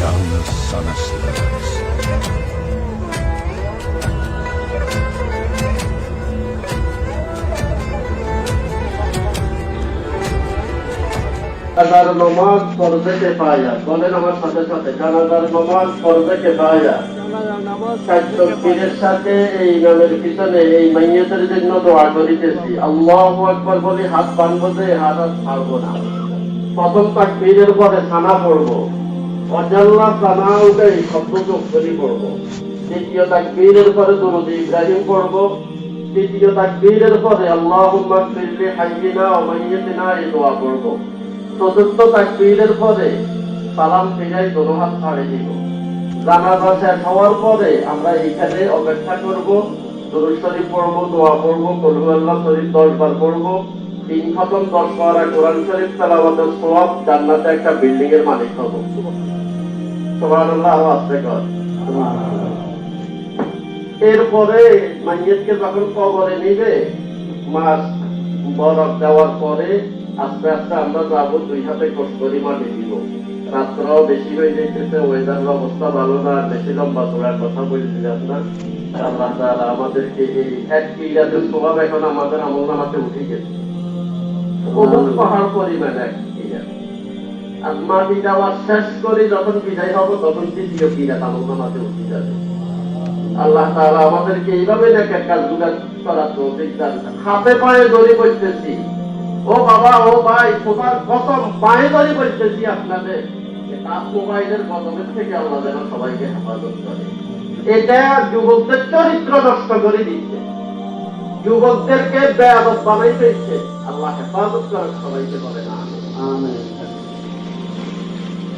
Yalnız sana sığınırız. জানাজার নামাজ ফরজে কিফায়া। বলেন আমার সাথে সাথে, জানাজার নামাজ ফরজে কিফায়া। তাকবীরের সাথে এই ইমামের পিছনে এই মাইয়াতের জন্য দোয়া করিতেছি। আল্লাহু আকবার বলে হাত বাঁধবো, যে হাত আর ছাড়বো না। প্রথম তাকবীরের পরে সানা পড়বো, অজাল্লা সানাউকে এই শব্দ যোগ করে পড়বো। দ্বিতীয় তাকবীরের পরে দুরূদ ইব্রাহিম পড়বো। তৃতীয় তাকবীরের পরে আল্লাহুম্মা ফিরলি হাইয়িনা ওয়া মাইয়িতিনা এই দোয়া পড়বো। চতুর্থ তাকবীরের পরে সালাম ফিরাই দোনো হাত ছাড়ে দিব। জানাজা শেষ হওয়ার পরে আমরা এইখানে অপেক্ষা করব, দুরূদ শরীফ পড়বো, দোয়া পড়বো, কুল হুয়াল্লাহ শরীফ 10 বার পড়বো, 3 খতম 10 পারা কোরআন শরীফ তেলাওয়াতের সওয়াব, জান্নাতে একটা বিল্ডিং এর মালিক হব। সুবহানাল্লাহ, আস্তে কর। এরপরে মাইয়িতকে যখন কবরে নিবে, মাস বরফ দেওয়ার পরে আস্তে আস্তে আমরা যাবো, 2 হাতে করি মাটি দিব। রাত্রও বেশি হয়ে যাইতেছে, ওয়েদারের অবস্থা ভালো না, বেশি লম্বা চড়ার কথা বলছিলাম না। আল্লাহ তাআলা আমাদেরকে এই এক কিরাতের স্বভাব এখন আমাদের আমলনামাতে উঠে গেছে। ওজন পাহাড় পরিমাণ এক কিরাত। আর মাটি দেওয়া শেষ করে যখন বিদায় হবো, তখন দ্বিতীয় কিরাত আমলনামাতে উঠে যাবে। আল্লাহ তাআলা আমাদেরকে এইভাবে নেকের কাজ গুলার করার তৌফিক দান করেন। হাতে পায়ে দড়ি বলতেছি, ও বাবা, ও ভাই, তোমার কসম, পায়ে দড়ি বলতেছি আপনাদের, তার মোবাইলের কদমের থেকে আল্লাহ যেন সবাইকে হেফাজত করে। এটা যুবকদের চরিত্র নষ্ট করে দিচ্ছে, যুবকদেরকে বেয়াদব বানাই ফেলছে। আল্লাহ হেফাজত করে সবাইকে, বলে না। আমিন।